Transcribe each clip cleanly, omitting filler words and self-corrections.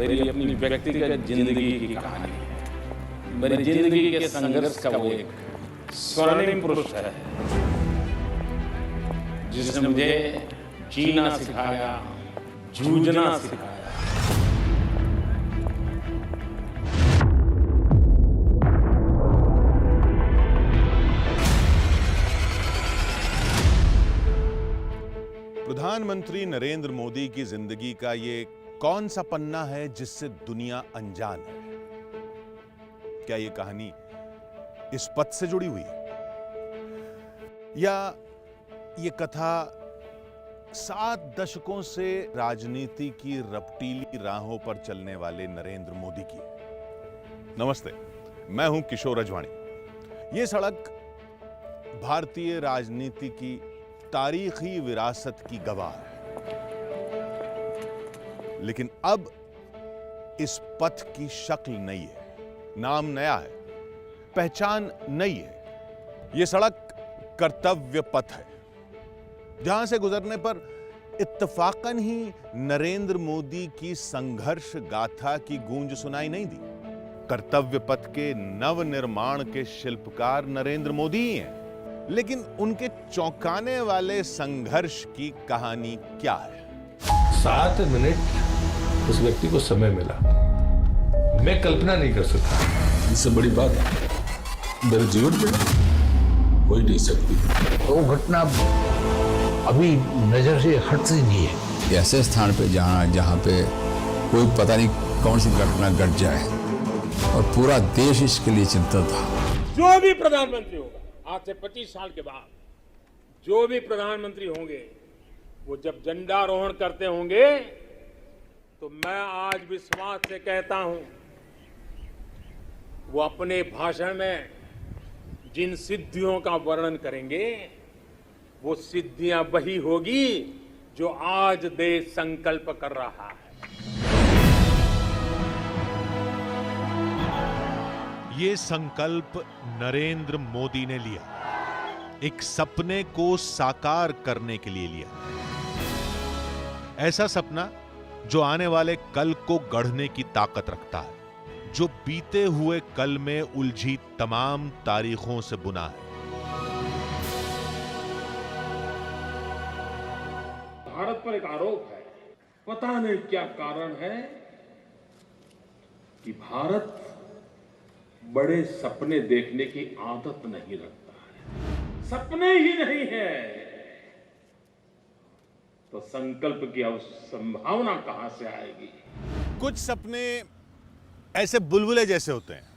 मेरी अपनी व्यक्तिगत जिंदगी की कहानी है। मेरी जिंदगी के संघर्ष का वो एक स्वर्णिम पुरुष है जिसने मुझे जीना सिखाया, जूझना सिखाया। प्रधानमंत्री नरेंद्र मोदी की जिंदगी का ये कौन सा पन्ना है जिससे दुनिया अनजान है? क्या ये कहानी इस पथ से जुड़ी हुई है, या ये कथा 7 दशकों से राजनीति की रपटीली राहों पर चलने वाले नरेंद्र मोदी की? नमस्ते, मैं हूं किशोर रजवाणी। ये सड़क भारतीय राजनीति की तारीखी विरासत की गवाह है, लेकिन अब इस पथ की शक्ल नई है, नाम नया है, पहचान नई है। यह सड़क कर्तव्य पथ है, जहां से गुजरने पर इत्तफाकन ही नरेंद्र मोदी की संघर्ष गाथा की गूंज सुनाई नहीं दी। कर्तव्य पथ के नव निर्माण के शिल्पकार नरेंद्र मोदी ही हैं, लेकिन उनके चौंकाने वाले संघर्ष की कहानी क्या है? 7 मिनट उस व्यक्ति को समय मिला, मैं कल्पना नहीं कर सकता। इससे बड़ी बात मेरे जीवन में हो ही नहीं सकती। वो घटना अभी नजर से हटती नहीं है। ऐसे स्थान पे जहाँ पे कोई पता नहीं कौन सी घटना घट जाए, और पूरा देश इसके लिए चिंतित था। जो भी प्रधानमंत्री होगा आज से 25 साल के बाद, जो भी प्रधानमंत्री होंगे, वो जब झंडारोहण करते होंगे तो मैं आज विश्वास से कहता हूं, वो अपने भाषण में जिन सिद्धियों का वर्णन करेंगे, वो सिद्धियां वही होगी जो आज देश संकल्प कर रहा है। ये संकल्प नरेंद्र मोदी ने लिया, एक सपने को साकार करने के लिए लिया। ऐसा सपना जो आने वाले कल को गढ़ने की ताकत रखता है, जो बीते हुए कल में उलझी तमाम तारीखों से बुना है। भारत पर एक आरोप है, पता नहीं क्या कारण है कि भारत बड़े सपने देखने की आदत नहीं रखता है। सपने ही नहीं है तो संकल्प की संभावना कहां से आएगी? कुछ सपने ऐसे बुलबुले जैसे होते हैं,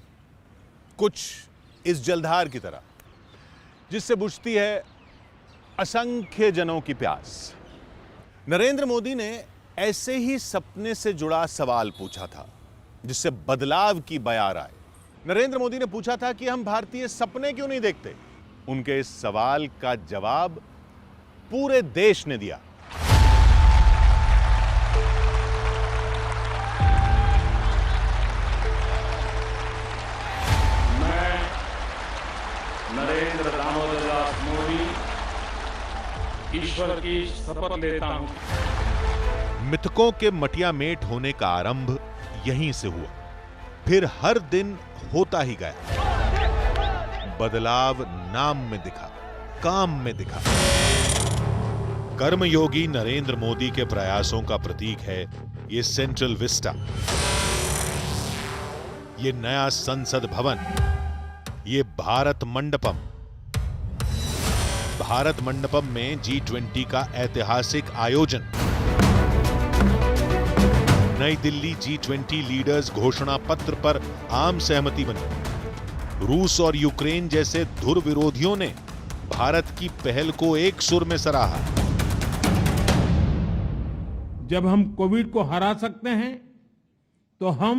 कुछ इस जलधार की तरह जिससे बुझती है असंख्य जनों की प्यास। नरेंद्र मोदी ने ऐसे ही सपने से जुड़ा सवाल पूछा था जिससे बदलाव की बयार आए। नरेंद्र मोदी ने पूछा था कि हम भारतीय सपने क्यों नहीं देखते? उनके इस सवाल का जवाब पूरे देश ने दिया। मैं नरेंद्र दामोदर दास मोदी ईश्वर की शपथ लेता हूं। मिथकों के मटिया मेट होने का आरंभ यहीं से हुआ, फिर हर दिन होता ही गया। बदलाव नाम में दिखा, काम में दिखा। कर्मयोगी नरेंद्र मोदी के प्रयासों का प्रतीक है ये सेंट्रल विस्टा, ये नया संसद भवन, ये भारत मंडपम। भारत मंडपम में G20 का ऐतिहासिक आयोजन, नई दिल्ली G20 लीडर्स घोषणा पत्र पर आम सहमति बनी। रूस और यूक्रेन जैसे धुर विरोधियों ने भारत की पहल को एक सुर में सराहा। जब हम कोविड को हरा सकते हैं तो हम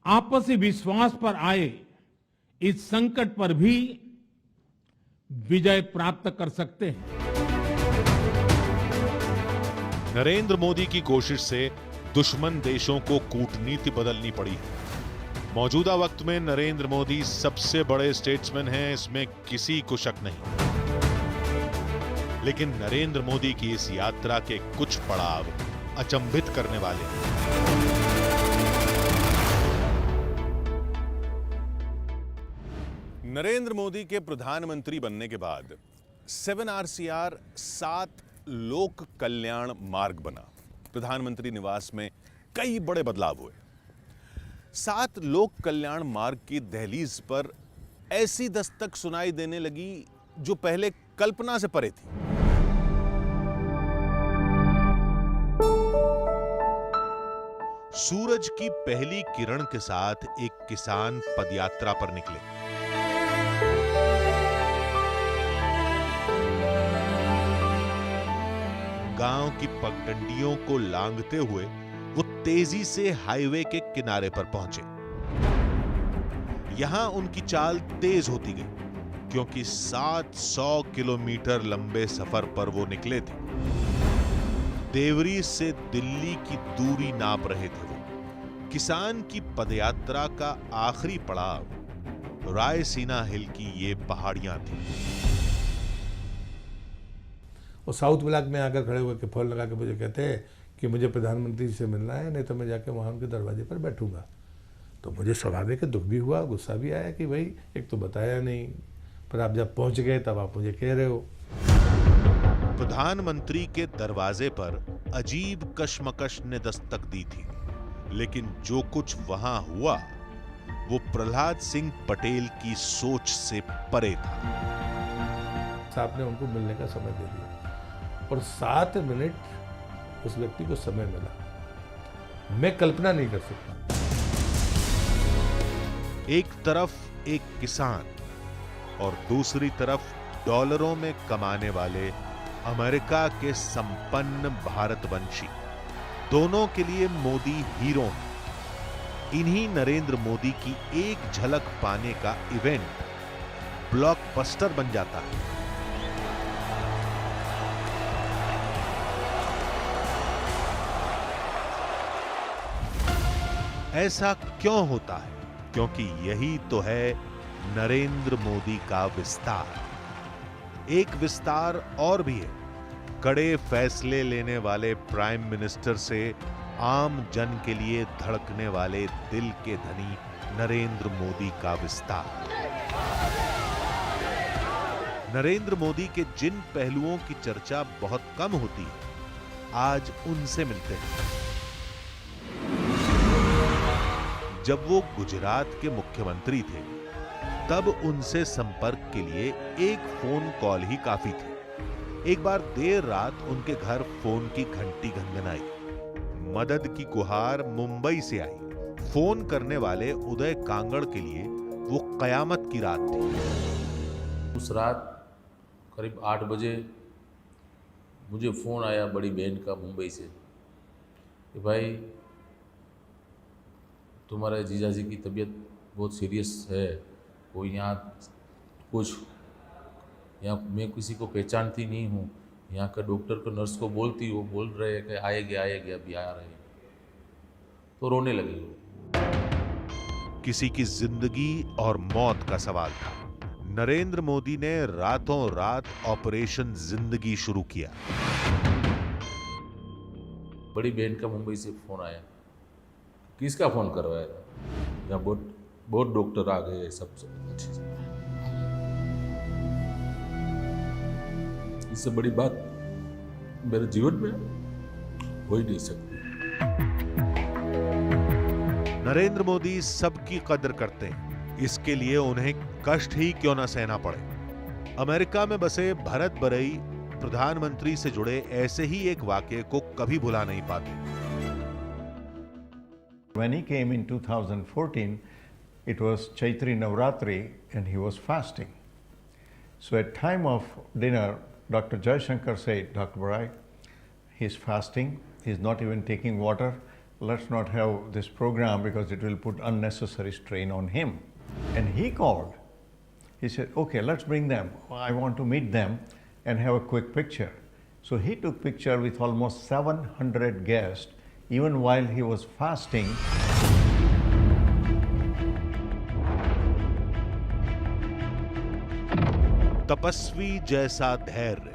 आपसी विश्वास पर आए इस संकट पर भी विजय प्राप्त कर सकते हैं। नरेंद्र मोदी की कोशिश से दुश्मन देशों को कूटनीति बदलनी पड़ी है। मौजूदा वक्त में नरेंद्र मोदी सबसे बड़े स्टेट्समैन हैं, इसमें किसी को शक नहीं। लेकिन नरेंद्र मोदी की इस यात्रा के कुछ पड़ाव अचंभित करने वाले हैं। नरेंद्र मोदी के प्रधानमंत्री बनने के बाद 7RCR 7 लोक कल्याण मार्ग बना। प्रधानमंत्री निवास में कई बड़े बदलाव हुए। 7 लोक कल्याण मार्ग की दहलीज पर ऐसी दस्तक सुनाई देने लगी जो पहले कल्पना से परे थी। सूरज की पहली किरण के साथ एक किसान पदयात्रा पर निकले। गांव की पगडंडियों को लांघते हुए वो तेजी से हाईवे के किनारे पर पहुंचे। यहां उनकी चाल तेज होती गई क्योंकि 700 किलोमीटर लंबे सफर पर वो निकले थे। देवरी से दिल्ली की दूरी नाप रहे थे वो। किसान की पदयात्रा का आखिरी पड़ाव रायसीना हिल की ये पहाड़ियां थी। और साउथ ब्लॉक में आकर खड़े हुए के फोन लगा के मुझे कहते हैं कि मुझे प्रधानमंत्री से मिलना है, नहीं तो मैं जाके वहाँ उनके दरवाजे पर बैठूंगा। तो मुझे स्वाभाविक दुख भी हुआ, गुस्सा भी आया कि भाई एक तो बताया नहीं, पर आप जब पहुंच गए तब आप मुझे कह रहे हो। प्रधानमंत्री के दरवाजे पर अजीब कशमकश ने दस्तक दी थी, लेकिन जो कुछ वहां हुआ वो प्रहलाद सिंह पटेल की सोच से परे था। आपने उनको मिलने का समय दे दिया और 7 मिनट उस व्यक्ति को समय मिला। मैं कल्पना नहीं कर सकता। एक तरफ एक किसान और दूसरी तरफ डॉलरों में कमाने वाले अमेरिका के संपन्न भारतवंशी, दोनों के लिए मोदी हीरो हैं। इन्हीं नरेंद्र मोदी की एक झलक पाने का इवेंट ब्लॉकबस्टर बन जाता है। ऐसा क्यों होता है? क्योंकि यही तो है नरेंद्र मोदी का विस्तार। एक विस्तार और भी है, कड़े फैसले लेने वाले प्राइम मिनिस्टर से आम जन के लिए धड़कने वाले दिल के धनी नरेंद्र मोदी का विस्तार। नरेंद्र मोदी के जिन पहलुओं की चर्चा बहुत कम होती है, आज उनसे मिलते हैं। जब वो गुजरात के मुख्यमंत्री थे, तब उनसे संपर्क के लिए एक फोन कॉल ही काफी थी। एक बार देर रात उनके घर फोन की घंटी घंघनाई। मदद की गुहार मुंबई से आई। फोन करने वाले उदय कांगड़ के लिए वो कयामत की रात थी। उस रात करीब 8 बजे मुझे फ़ोन आया बड़ी बहन का मुंबई से कि भाई तुम्हारे जीजाजी की तबीयत बहुत सीरियस है, कोई यहाँ मैं किसी को पहचानती नहीं हूँ, यहाँ का डॉक्टर को नर्स को बोलती, वो बोल रहे हैं कि आएंगे अभी आ रहे हैं। तो रोने लगी वो। किसी की जिंदगी और मौत का सवाल था। नरेंद्र मोदी ने रातों रात ऑपरेशन जिंदगी शुरू किया। बड़ी बहन का मुंबई से फ़ोन आया, किसका फ़ोन करवाया था? यहाँ बहुत डॉक्टर आ गए, सब अच्छे से। इससे बड़ी बात मेरे जीवन में हो ही नहीं सकती। नरेंद्र मोदी सबकी कदर करते हैं, इसके लिए उन्हें कष्ट ही क्यों न सहना पड़े। अमेरिका में बसे भरत बरई प्रधानमंत्री से जुड़े ऐसे ही एक वाकये को कभी भुला नहीं पाते। When he came in 2014, it was Chaitri Navratri and he was fasting. So at time of dinner, Dr. Jaishankar said, Dr. Barai, he's fasting, he's not even taking water. Let's not have this program because it will put unnecessary strain on him. And he called. He said, okay, let's bring them. I want to meet them and have a quick picture. So he took picture with almost 700 guests even while he was fasting. तपस्वी जैसा धैर्य,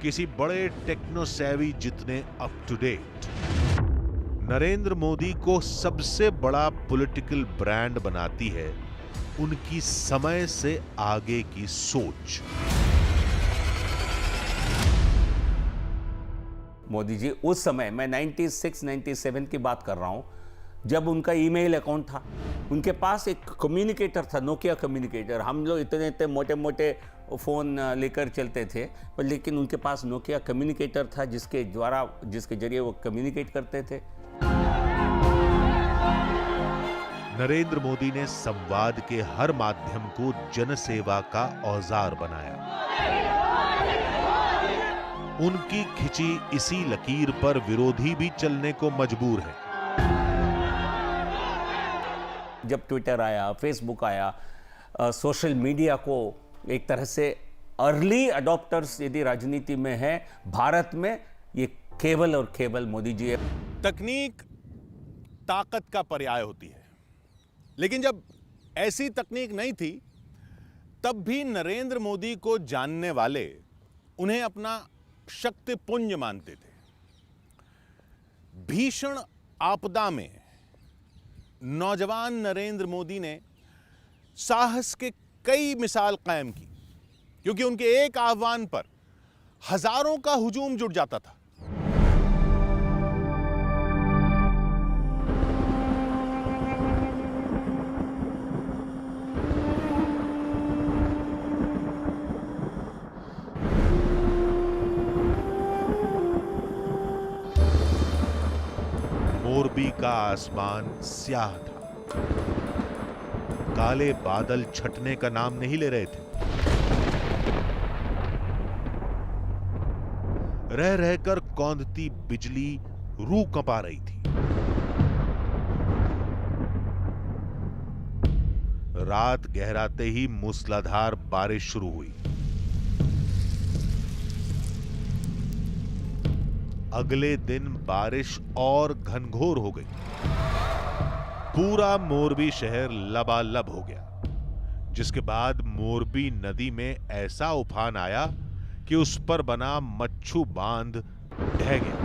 किसी बड़े technosavvy जितने up to date. Narendra Modi को सबसे बड़ा political brand बनाती है उनकी समय से आगे की सोच। मोदी जी उस समय, मैं 96-97 की बात कर रहा हूं, जब उनका ईमेल अकाउंट था, उनके पास एक कम्युनिकेटर था, नोकिया कम्युनिकेटर। हम लोग इतने इतने मोटे मोटे फ़ोन लेकर चलते थे, पर लेकिन उनके पास नोकिया कम्युनिकेटर था जिसके जरिए वो कम्युनिकेट करते थे। नरेंद्र मोदी ने संवाद के हर माध्यम को जनसेवा का औजार बनाया। उनकी खिंची इसी लकीर पर विरोधी भी चलने को मजबूर है। जब ट्विटर आया, फेसबुक आया, सोशल मीडिया को एक तरह से अर्ली अडॉप्टर्स यदि राजनीति में है भारत में, ये केवल और केवल मोदी जी है। तकनीक ताकत का पर्याय होती है, लेकिन जब ऐसी तकनीक नहीं थी तब भी नरेंद्र मोदी को जानने वाले उन्हें अपना शक्तिपुंज मानते थे। भीषण आपदा में नौजवान नरेंद्र मोदी ने साहस के कई मिसाल कायम की, क्योंकि उनके एक आह्वान पर हजारों का हुजूम जुट जाता था। मोरबी का आसमान स्याह था, काले बादल छटने का नाम नहीं ले रहे थे। रह रहकर कौंधती बिजली रूह कंपा रही थी। रात गहराते ही मूसलाधार बारिश शुरू हुई। अगले दिन बारिश और घनघोर हो गई। पूरा मोरबी शहर लबालब हो गया, जिसके बाद मोरबी नदी में ऐसा उफान आया कि उस पर बना मच्छू बांध ढह गया।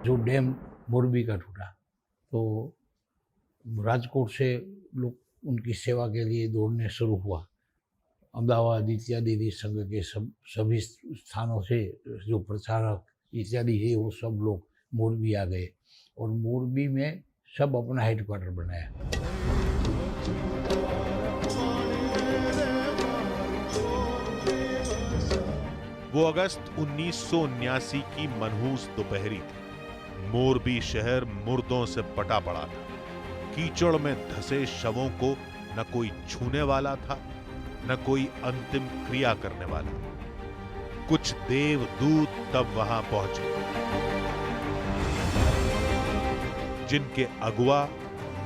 जो डैम मोरबी का टूटा, तो राजकोट से लोग उनकी सेवा के लिए दौड़ने शुरू हुआ। अहमदाबाद इत्यादि संघ के सभी स्थानों से जो प्रचारक इत्यादि है वो सब लोग मोरबी आ गए और मोरबी में सब अपना हेडक्वार्टर बनाया। वो अगस्त 1979 की मनहूस दोपहरी थी। मोरबी शहर मुर्दों से पटा पड़ा था। कीचड़ में धंसे शवों को न कोई छूने वाला था, न कोई अंतिम क्रिया करने वाला। कुछ देवदूत तब वहां पहुंचे, जिनके अगुवा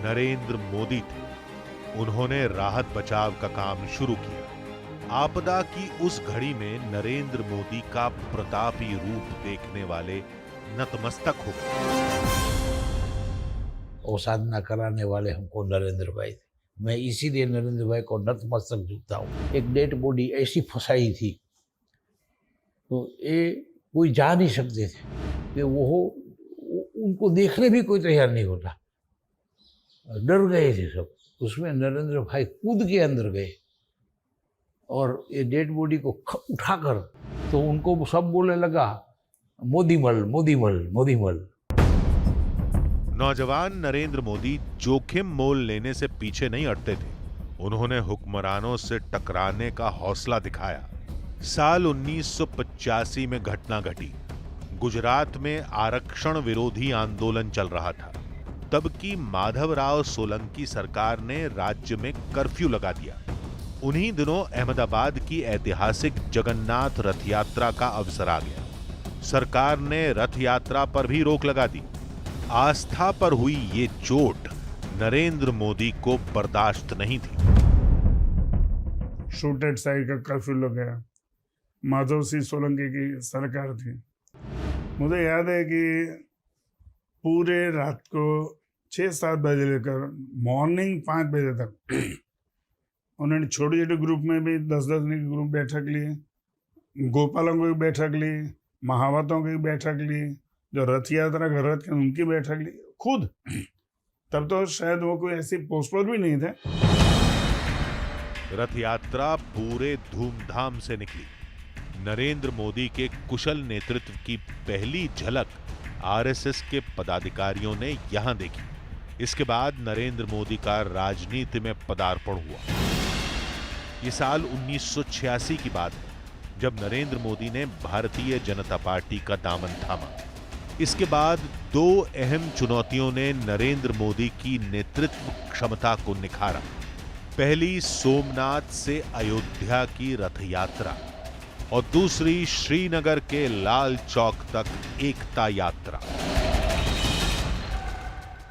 नरेंद्र मोदी थे। उन्होंने राहत बचाव का काम शुरू किया। आपदा की उस घड़ी में नरेंद्र मोदी का प्रतापी रूप देखने वाले नतमस्तक हो गए। और साधना कराने वाले हमको नरेंद्र भाई थे। मैं इसीलिए नरेंद्र भाई को नतमस्तक झुकता हूँ। एक डेड बॉडी ऐसी फंसाई थी तो ये कोई जा नहीं सकते थे कि वो उनको देखने भी कोई तैयार नहीं होता, डर गए थे सब। उसमें नरेंद्र भाई कूद के अंदर गए और ये डेड बॉडी को उठाकर, तो उनको सब बोलने लगा मोदीमल मोदीमल मोदीमल। नौजवान नरेंद्र मोदी जोखिम मोल लेने से पीछे नहीं हटते थे। उन्होंने हुक्मरानों से टकराने का हौसला दिखाया। साल 1985 में घटना घटी। गुजरात में आरक्षण विरोधी आंदोलन चल रहा था। तब की माधवराव सोलंकी सरकार ने राज्य में कर्फ्यू लगा दिया। उन्हीं दिनों अहमदाबाद की ऐतिहासिक जगन्नाथ रथ यात्रा का अवसर आ गया। सरकार ने रथ यात्रा पर भी रोक लगा दी। आस्था पर हुई ये चोट नरेंद्र मोदी को बर्दाश्त नहीं थी। शूट एट साइड का कर्फ्यू लग गया। माधव सिंह सोलंकी की सरकार थी। मुझे याद है कि पूरे रात को 6-7 बजे लेकर मॉर्निंग 5 बजे तक उन्होंने छोटे छोटे ग्रुप में भी 10-10 की ग्रुप बैठक ली, गोपालों की बैठक ली, महावतों की बैठक ली, जो रथ यात्रा कर रहे थे उनकी बैठक ली। खुद तब तो शायद वो कोई ऐसी पोस्ट पर भी नहीं थे। रथ यात्रा पूरे धूमधाम से निकली। नरेंद्र मोदी के कुशल नेतृत्व की पहली झलक आरएसएस के पदाधिकारियों ने यहां देखी। इसके बाद नरेंद्र मोदी का राजनीति में पदार्पण हुआ। ये साल 1986 की बात है, जब नरेंद्र मोदी ने भारतीय जनता पार्टी का दामन थामा। इसके बाद दो अहम चुनौतियों ने नरेंद्र मोदी की नेतृत्व क्षमता को निखारा। पहली सोमनाथ से अयोध्या की रथ यात्रा और दूसरी श्रीनगर के लाल चौक तक एकता यात्रा।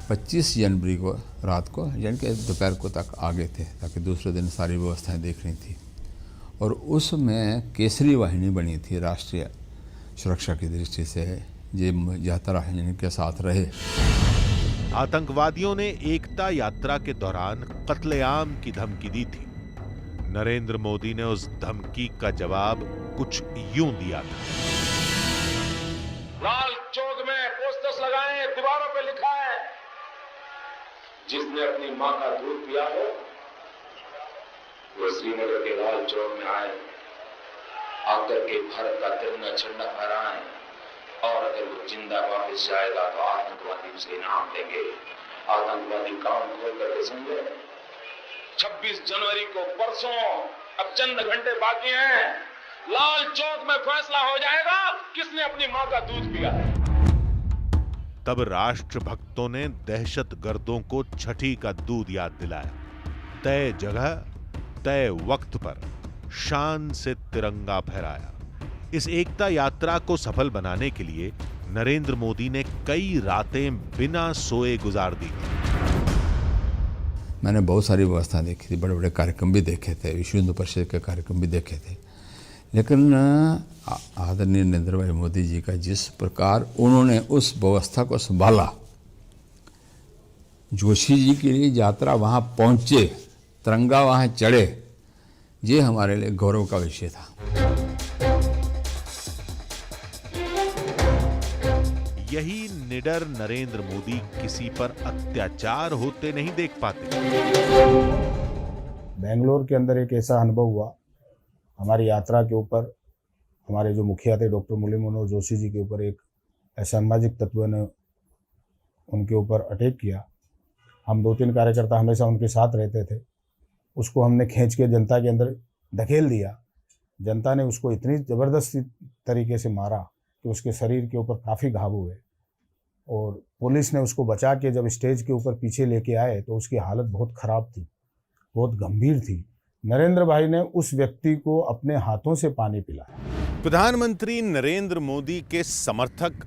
25 जनवरी को रात को यानी कि दोपहर को तक आ गए थे, ताकि दूसरे दिन सारी व्यवस्थाएं देखनी थी। और उसमें केसरी वाहिनी बनी थी राष्ट्रीय सुरक्षा की दृष्टि से, ये यात्रा इनके साथ रहे। आतंकवादियों ने एकता यात्रा के दौरान कत्लेआम की धमकी दी थी। नरेंद्र मोदी ने उस धमकी का जवाब कुछ यूं दिया था। लाल चौक में पोस्टर्स लगाए, दीवारों पे लिखा है, जिसने अपनी मां का दूध पिया हो वो श्रीनगर के लाल चौक में आए, आकर के भारत का तिरंगा झंडा फहराएं, और अगर वो जिंदा वापस जाएगा तो आतंकवादी उसे इनाम देंगे। आतंकवादी काम खोल करके समझे। 26 जनवरी को परसों, अब चंद घंटे बाकी हैं, लाल चौक में फैसला हो जाएगा किसने अपनी मां का दूध पिया। तब राष्ट्रभक्तों ने दहशतगर्दों को छठी का दूध याद दिलाया। तय जगह तय वक्त पर शान से तिरंगा फहराया। इस एकता यात्रा को सफल बनाने के लिए नरेंद्र मोदी ने कई रातें बिना सोए गुजार दी। मैंने बहुत सारी व्यवस्था देखी थी, बड़े बड़े कार्यक्रम भी देखे थे, विश्व हिंदू परिषद के कार्यक्रम भी देखे थे, लेकिन आदरणीय नरेंद्र भाई मोदी जी का जिस प्रकार उन्होंने उस व्यवस्था को संभाला, जोशी जी के लिए यात्रा वहाँ पहुँचे, तिरंगा वहाँ चढ़े, ये हमारे लिए गौरव का विषय था। यही निडर नरेंद्र मोदी किसी पर अत्याचार होते नहीं देख पाते। बेंगलोर के अंदर एक ऐसा अनुभव हुआ, हमारी यात्रा के ऊपर हमारे जो मुखिया थे डॉक्टर मुरली मनोहर जोशी जी के ऊपर एक असामाजिक तत्व ने उनके ऊपर अटैक किया। हम 2-3 कार्यकर्ता हमेशा उनके साथ रहते थे, उसको हमने खींच के जनता के अंदर धकेल दिया। जनता ने उसको इतनी ज़बरदस्ती तरीके से मारा कि उसके शरीर के ऊपर काफ़ी घाव हुए, और पुलिस ने उसको बचा के जब स्टेज के ऊपर पीछे लेके आए तो उसकी हालत बहुत ख़राब थी, बहुत गंभीर थी। नरेंद्र भाई ने उस व्यक्ति को अपने हाथों से पानी पिलाया। प्रधानमंत्री नरेंद्र मोदी के समर्थक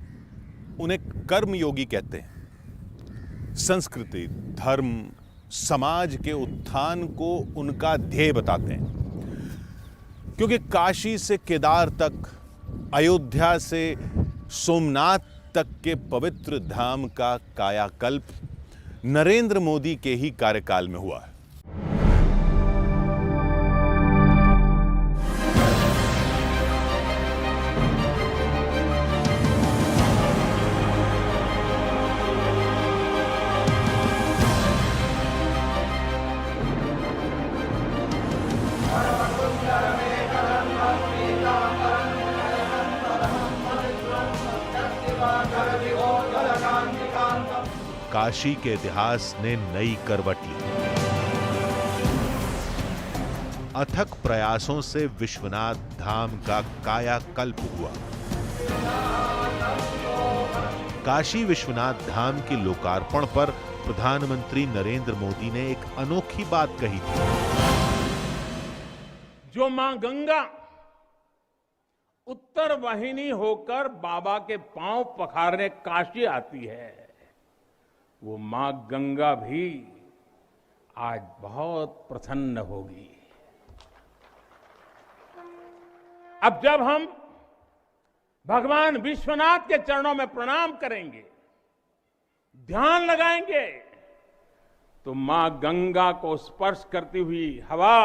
उन्हें कर्मयोगी कहते हैं। संस्कृति, धर्म, समाज के उत्थान को उनका ध्येय बताते हैं, क्योंकि काशी से केदार तक, अयोध्या से सोमनाथ तक के पवित्र धाम का कायाकल्प नरेंद्र मोदी के ही कार्यकाल में हुआ है। काशी के इतिहास ने नई करवट ली। अथक प्रयासों से विश्वनाथ धाम का कायाकल्प हुआ। काशी विश्वनाथ धाम के लोकार्पण पर प्रधानमंत्री नरेंद्र मोदी ने एक अनोखी बात कही थी। जो मां गंगा उत्तर वाहिनी होकर बाबा के पांव पखारने काशी आती है, वो मां गंगा भी आज बहुत प्रसन्न होगी। अब जब हम भगवान विश्वनाथ के चरणों में प्रणाम करेंगे, ध्यान लगाएंगे, तो मां गंगा को स्पर्श करती हुई हवा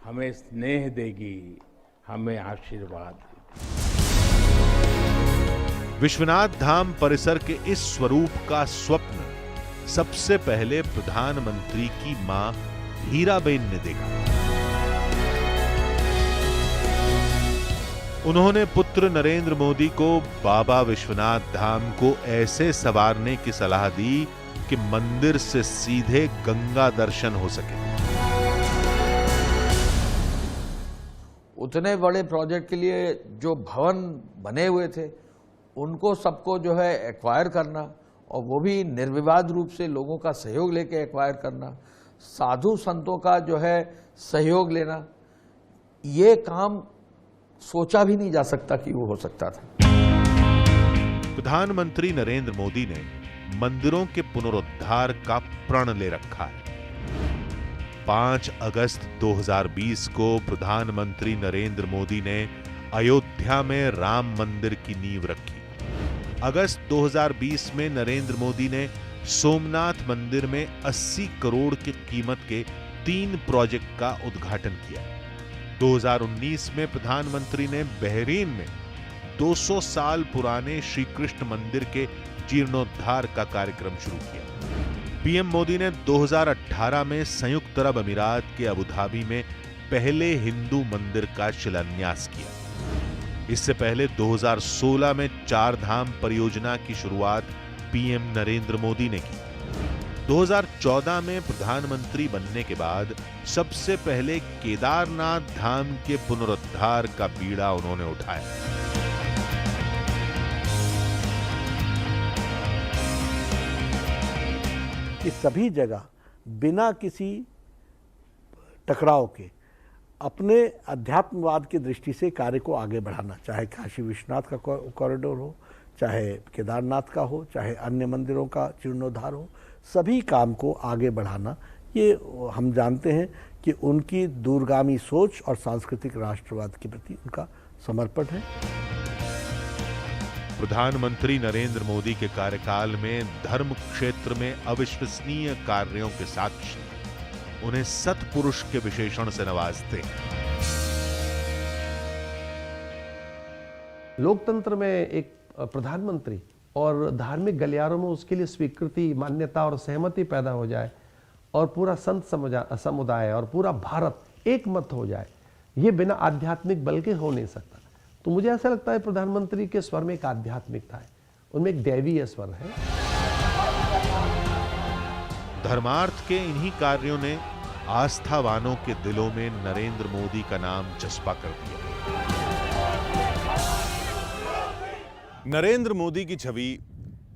हमें स्नेह देगी, हमें आशीर्वाद देगी। विश्वनाथ धाम परिसर के इस स्वरूप का स्वप्न सबसे पहले प्रधानमंत्री की मां हीराबेन ने देखा। उन्होंने पुत्र नरेंद्र मोदी को बाबा विश्वनाथ धाम को ऐसे संवारने की सलाह दी कि मंदिर से सीधे गंगा दर्शन हो सके। उतने बड़े प्रोजेक्ट के लिए जो भवन बने हुए थे उनको सबको जो है एक्वायर करना, और वो भी निर्विवाद रूप से लोगों का सहयोग लेके एक्वायर करना, साधु संतों का जो है सहयोग लेना, ये काम सोचा भी नहीं जा सकता कि वो हो सकता था। प्रधानमंत्री नरेंद्र मोदी ने मंदिरों के पुनरुद्धार का प्रण ले रखा है। 5 अगस्त 2020 को प्रधानमंत्री नरेंद्र मोदी ने अयोध्या में राम मंदिर की नींव रखी। अगस्त 2020 में नरेंद्र मोदी ने सोमनाथ मंदिर में 80 करोड़ की कीमत के 3 प्रोजेक्ट का उद्घाटन किया। 2019 में प्रधानमंत्री ने बहरीन में 200 साल पुराने श्री कृष्ण मंदिर के जीर्णोद्धार का कार्यक्रम शुरू किया। पीएम मोदी ने 2018 में संयुक्त अरब अमीरात के अबू धाबी में पहले हिंदू मंदिर का शिलान्यास किया। इससे पहले 2016 में 4 धाम परियोजना की शुरुआत पीएम नरेंद्र मोदी ने की। 2014 में प्रधानमंत्री बनने के बाद सबसे पहले केदारनाथ धाम के पुनरुद्धार का बीड़ा उन्होंने उठाया। कि सभी जगह बिना किसी टकराव के अपने अध्यात्मवाद की दृष्टि से कार्य को आगे बढ़ाना, चाहे काशी विश्वनाथ का कॉरिडोर हो, चाहे केदारनाथ का हो, चाहे अन्य मंदिरों का जीर्णोद्धार हो, सभी काम को आगे बढ़ाना, ये हम जानते हैं कि उनकी दूरगामी सोच और सांस्कृतिक राष्ट्रवाद के प्रति उनका समर्पण है। प्रधानमंत्री नरेंद्र मोदी के कार्यकाल में धर्म क्षेत्र में अविश्वसनीय कार्यों के साक्षी उन्हें सत्पुरुष के विशेषण से नवाजते हैं। लोकतंत्र में एक प्रधानमंत्री और धार्मिक गलियारों में उसके लिए स्वीकृति, मान्यता और सहमति पैदा हो जाए और पूरा संत समुदाय और पूरा भारत एक मत हो जाए, ये बिना आध्यात्मिक बल के हो नहीं सकता। तो मुझे ऐसा लगता है प्रधानमंत्री के स्वर में एक आध्यात्मिकता है, उनमें एक दैवीय स्वर है। धर्मार्थ के इन्हीं कार्यों ने आस्थावानों के दिलों में नरेंद्र मोदी का नाम चस्पा कर दिया। नरेंद्र मोदी की छवि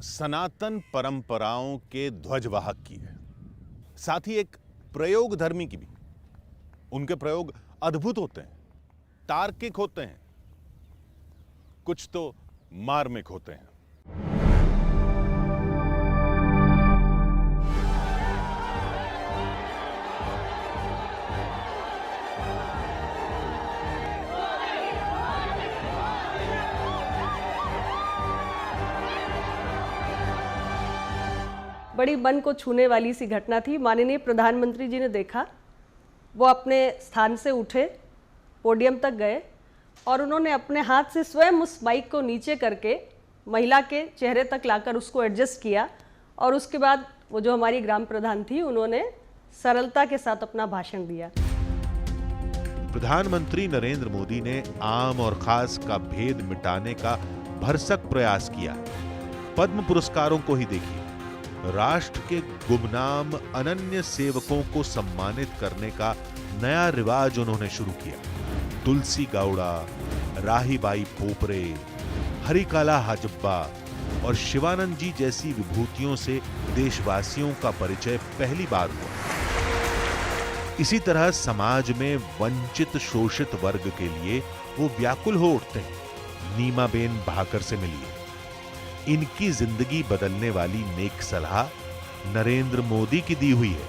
सनातन परंपराओं के ध्वजवाहक की है, साथ ही एक प्रयोगधर्मी की भी। उनके प्रयोग अद्भुत होते हैं, तार्किक होते हैं, कुछ तो मार्मिक होते हैं। बड़ी मन को छूने वाली सी घटना थी। माननीय प्रधानमंत्री जी ने देखा, वो अपने स्थान से उठे, पोडियम तक गए और उन्होंने अपने हाथ से स्वयं उस माइक को नीचे करके महिला के चेहरे तक लाकर उसको एडजस्ट किया और उसके बाद वो जो हमारी ग्राम प्रधान थी, उन्होंने सरलता के साथ अपना भाषण दिया। प्रधानमंत्री नरेंद्र मोदी ने आम और खास का भेद मिटाने का भरसक प्रयास किया है। पद्म पुरस्कारों को ही देखिए, राष्ट्र के गुमनाम अनन्य सेवकों को सम्मानित करने का नया रिवाज उन्होंने शुरू किया। तुलसी गौड़ा, राहीबाई पोपरे, हरिकाला हाजब्बा और शिवानंद जी जैसी विभूतियों से देशवासियों का परिचय पहली बार हुआ। इसी तरह समाज में वंचित शोषित वर्ग के लिए वो व्याकुल हो उठते हैं। नीमाबेन भाकर से मिलिए, इनकी जिंदगी बदलने वाली नेक सलाह नरेंद्र मोदी की दी हुई है।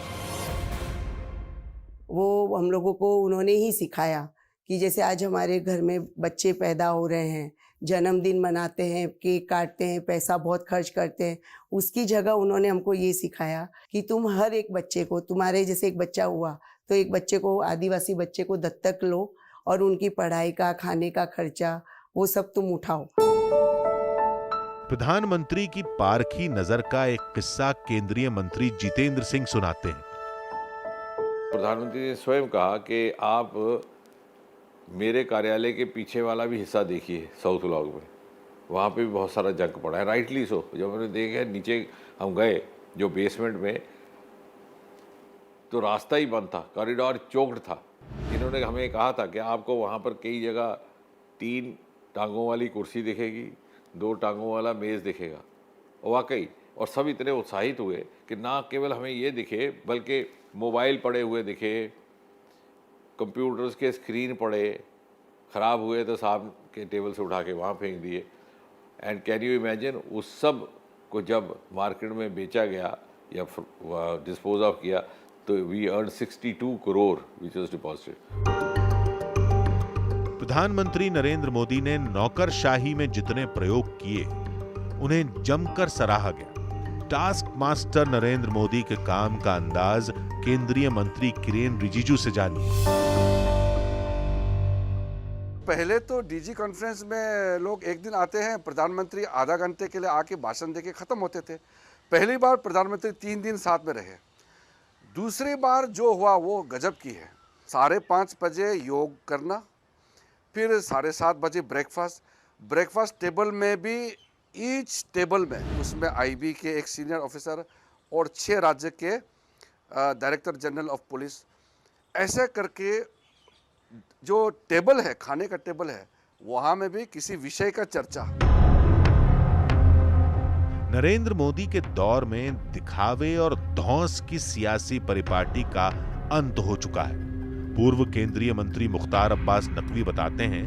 वो हम लोगों को उन्होंने ही सिखाया कि जैसे आज हमारे घर में बच्चे पैदा हो रहे हैं, जन्मदिन मनाते हैं, केक काटते हैं, पैसा बहुत खर्च करते हैं, उसकी जगह उन्होंने हमको ये सिखाया कि तुम हर एक बच्चे को, तुम्हारे जैसे एक बच्चा हुआ तो एक बच्चे को, आदिवासी बच्चे को दत्तक लो और उनकी पढ़ाई का, खाने का खर्चा वो सब तुम उठाओ। प्रधानमंत्री की पारखी नजर का एक किस्सा केंद्रीय मंत्री जितेंद्र सिंह सुनाते हैं। प्रधानमंत्री ने स्वयं कहा कि आप मेरे कार्यालय के पीछे वाला भी हिस्सा देखिए, साउथ ब्लॉक में, वहाँ पे भी बहुत सारा जंक पड़ा है। Rightly so. जब हमने देखा नीचे हम गए जो बेसमेंट में, तो रास्ता ही बंद था, कॉरिडोर चोक्ड था। इन्होंने हमें कहा था कि आपको वहाँ पर कई जगह 3 टांगों वाली कुर्सी दिखेगी, 2 टांगों वाला मेज़ दिखेगा। और वाकई, और सब इतने उत्साहित हुए कि ना केवल हमें ये दिखे बल्कि मोबाइल पड़े हुए दिखे, कंप्यूटर्स के स्क्रीन पड़े, ख़राब हुए तो साहब के टेबल से उठा के वहाँ फेंक दिए। एंड कैन यू इमेजिन, उस सब को जब मार्केट में बेचा गया या डिस्पोज ऑफ किया तो we earn 62 crore which was deposited. प्रधानमंत्री नरेंद्र मोदी ने नौकरशाही में जितने प्रयोग किए उन्हें जमकर सराहा गया। टास्क मास्टर नरेंद्र मोदी के काम का अंदाज केंद्रीय मंत्री किरेन रिजिजू से जानिए। पहले तो डीजी कॉन्फ्रेंस में लोग एक दिन आते हैं, प्रधानमंत्री आधा घंटे के लिए आके भाषण देके ख़त्म होते थे। पहली बार प्रधानमंत्री 3 दिन साथ में रहे। दूसरी बार जो हुआ वो गजब की है। 5:30 बजे योग करना, फिर 7:30 बजे ब्रेकफास्ट टेबल में भी, ईच टेबल में उसमें आईबी के एक सीनियर ऑफिसर और 6 राज्य के डायरेक्टर जनरल ऑफ पुलिस, ऐसे करके जो टेबल है, खाने का टेबल है, वहाँ में भी किसी विषय का चर्चा। नरेंद्र मोदी के दौर में दिखावे और धौंस की सियासी परिपाटी का अंत हो चुका है। पूर्व केंद्रीय मंत्री मुख्तार अब्बास नकवी बताते हैं,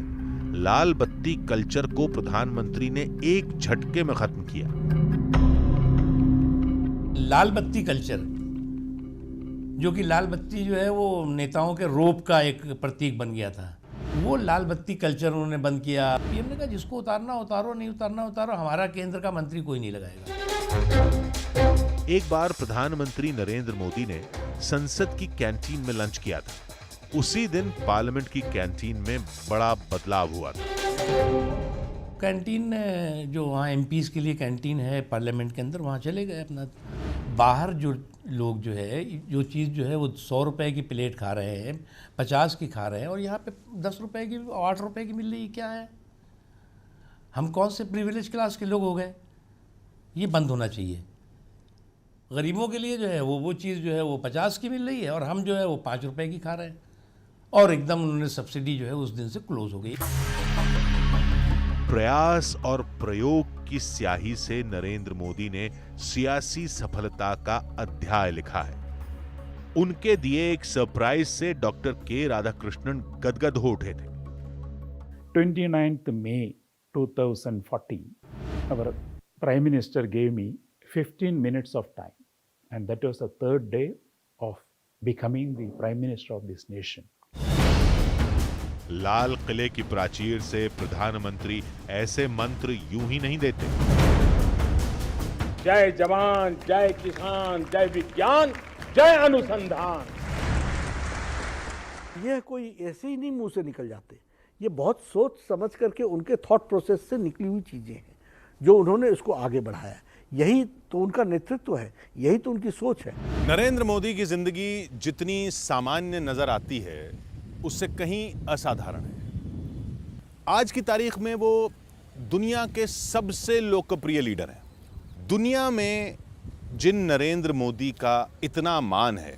लाल बत्ती कल्चर को प्रधानमंत्री ने एक झटके में खत्म किया। लाल बत्ती कल्चर, जो कि लाल बत्ती जो है वो नेताओं के रोब का एक प्रतीक बन गया था, वो लाल बत्ती कल्चर उन्होंने बंद किया। पीएम ने कहा जिसको उतारना उतारो, नहीं उतारना उतारो, हमारा केंद्र का मंत्री कोई नहीं लगाएगा। एक बार प्रधानमंत्री नरेंद्र मोदी ने संसद की कैंटीन में लंच किया था। उसी दिन पार्लियामेंट की कैंटीन में बड़ा बदलाव हुआ था। कैंटीन जो वहाँ एमपीज के लिए कैंटीन है पार्लियामेंट के अंदर, वहाँ चले गए अपना। बाहर जो लोग जो है, जो चीज़ जो है वो 100 रुपए की प्लेट खा रहे हैं, 50 की खा रहे हैं, और यहाँ पे 10 रुपए की, 8 रुपए की मिल रही। क्या है, हम कौन से प्रिविलेज क्लास के लोग हो गए? ये बंद होना चाहिए। गरीबों के लिए जो है वो चीज़ जो है वो 50 की मिल रही है और हम जो है वो 5 रुपए की खा रहे हैं, और एकदम उन्होंने सब्सिडी जो है उस दिन से क्लोज हो गई। प्रयास और प्रयोग की स्याही से नरेंद्र मोदी ने सियासी सफलता का अध्याय लिखा है। उनके दिए एक सरप्राइज से डॉक्टर के राधाकृष्णन गदगद हो उठे थे। 29th May 2014, our Prime Minister gave me 15 minutes of time, and that was the 3rd day of becoming the Prime Minister of this nation. लाल किले की प्राचीर से प्रधानमंत्री ऐसे मंत्र यूं ही नहीं देते। जय जवान, जय किसान, जय विज्ञान, जय अनुसंधान। यह कोई ऐसे ही नहीं मुंह से निकल जाते, ये बहुत सोच समझ करके उनके थॉट प्रोसेस से निकली हुई चीजें हैं जो उन्होंने इसको आगे बढ़ाया। यही तो उनका नेतृत्व है, यही तो उनकी सोच है। नरेंद्र मोदी की जिंदगी जितनी सामान्य नजर आती है उससे कहीं असाधारण है। आज की तारीख में वो दुनिया के सबसे लोकप्रिय लीडर हैं। दुनिया में जिन नरेंद्र मोदी का इतना मान है,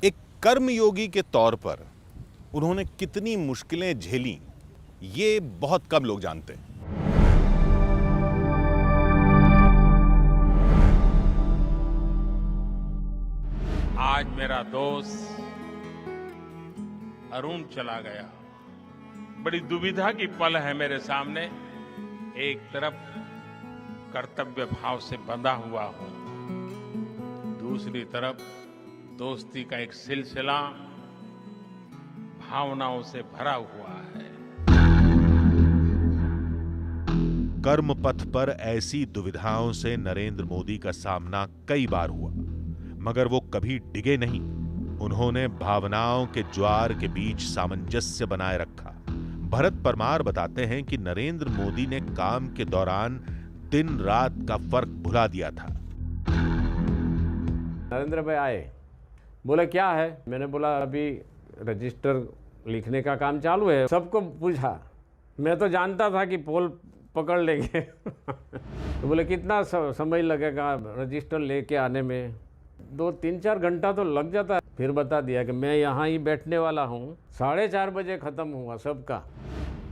एक कर्मयोगी के तौर पर उन्होंने कितनी मुश्किलें झेली, ये बहुत कम लोग जानते हैं। आज मेरा दोस्त अरुण चला गया। बड़ी दुविधा की पल है मेरे सामने। एक तरफ कर्तव्य भाव से बंधा हुआ हूं, दूसरी तरफ दोस्ती का एक सिलसिला भावनाओं से भरा हुआ है। कर्म पथ पर ऐसी दुविधाओं से नरेंद्र मोदी का सामना कई बार हुआ, मगर वो कभी डिगे नहीं। उन्होंने भावनाओं के ज्वार के बीच सामंजस्य बनाए रखा। भरत परमार बताते हैं कि नरेंद्र मोदी ने काम के दौरान दिन रात का फर्क भुला दिया था। नरेंद्र भाई आए, बोले क्या है, मैंने बोला अभी रजिस्टर लिखने का काम चालू है। सबको पूछा, मैं तो जानता था कि पोल पकड़ लेंगे तो बोले कितना समय लगेगा रजिस्टर लेके आने में? 2-3-4 घंटा तो लग जाता है। फिर बता दिया कि मैं यहाँ ही बैठने वाला हूँ, 4:30 बजे ख़त्म हुआ सबका।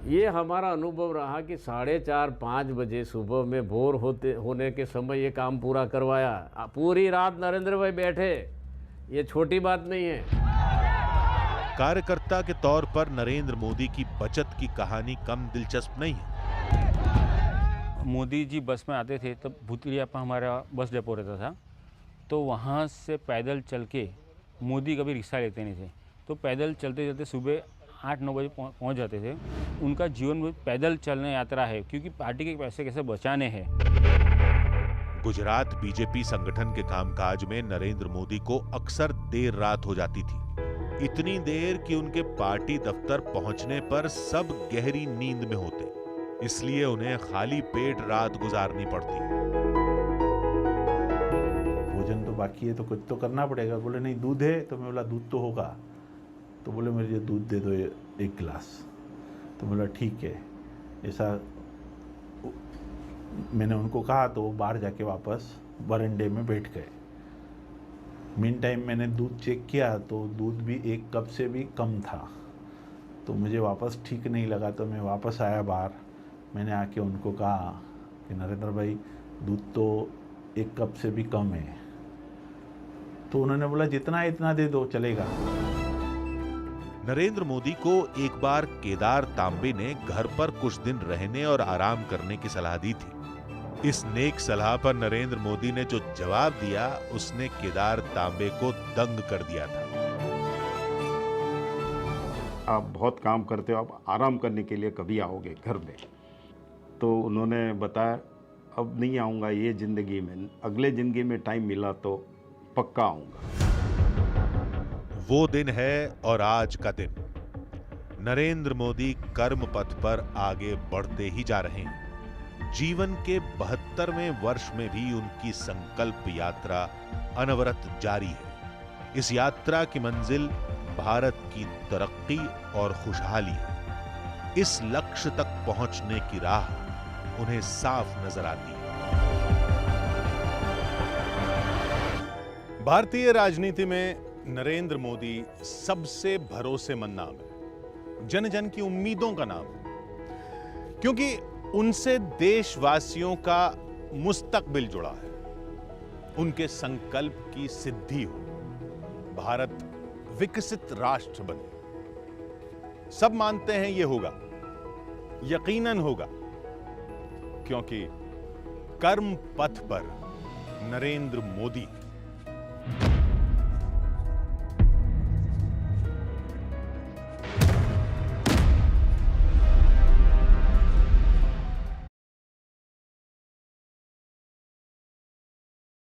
ये हमारा अनुभव रहा कि 4:30-5 बजे सुबह में भोर होने के समय ये काम पूरा करवाया। पूरी रात नरेंद्र भाई बैठे, ये छोटी बात नहीं है। कार्यकर्ता के तौर पर नरेंद्र मोदी की बचत की कहानी कम दिलचस्प नहीं है। मोदी जी बस में आते थे तब भूतड़िया पर हमारा बस डिपो रहता था, तो वहाँ से पैदल चल के, मोदी कभी रिक्शा लेते नहीं थे, तो पैदल चलते चलते सुबह 8-9 बजे पहुँच जाते थे। उनका जीवन में पैदल चलने यात्रा है, क्योंकि पार्टी के पैसे कैसे बचाने हैं। गुजरात बीजेपी संगठन के कामकाज में नरेंद्र मोदी को अक्सर देर रात हो जाती थी, इतनी देर कि उनके पार्टी दफ्तर पहुंचने पर सब गहरी नींद में होते, इसलिए उन्हें खाली पेट रात गुजारनी पड़ती। भोजन तो बाकी है तो कुछ तो करना पड़ेगा। बोले नहीं दूध है, तो मैं बोला दूध तो होगा, तो बोले मुझे दूध दे दो 1 गिलास। तो बोला ठीक है। ऐसा मैंने उनको कहा तो वो बाहर जाके वापस बरंडे में बैठ गए। मीन टाइम मैंने दूध चेक किया तो दूध भी 1 कप से भी कम था, तो मुझे वापस ठीक नहीं लगा, तो मैं वापस आया बाहर। मैंने आके उनको कहा कि नरेंद्र भाई दूध तो 1 कप से भी कम है। तो उन्होंने बोला जितना है इतना दे दो, चलेगा। नरेंद्र मोदी को एक बार केदार तांबे ने घर पर कुछ दिन रहने और आराम करने की सलाह दी थी। इस नेक सलाह पर नरेंद्र मोदी ने जो जवाब दिया, उसने केदार तांबे को दंग कर दिया था। आप बहुत काम करते हो, आप आराम करने के लिए कभी आओगे घर में? तो उन्होंने बताया अब नहीं आऊँगा ये ज़िंदगी में, अगले ज़िंदगी में टाइम मिला तो पक्का आऊँगा। वो दिन है और आज का दिन। नरेंद्र मोदी कर्म पथ पर आगे बढ़ते ही जा रहे हैं। जीवन के 72वें वर्ष में भी उनकी संकल्प यात्रा अनवरत जारी है। इस यात्रा की मंजिल भारत की तरक्की और खुशहाली है। इस लक्ष्य तक पहुंचने की राह उन्हें साफ नजर आती है। भारतीय राजनीति में नरेंद्र मोदी सबसे भरोसेमंद नाम है, जन जन की उम्मीदों का नाम है, क्योंकि उनसे देशवासियों का मुस्तकबिल जुड़ा है। उनके संकल्प की सिद्धि हो, भारत विकसित राष्ट्र बने। सब मानते हैं यह होगा, यकीनन होगा, क्योंकि कर्म पथ पर नरेंद्र मोदी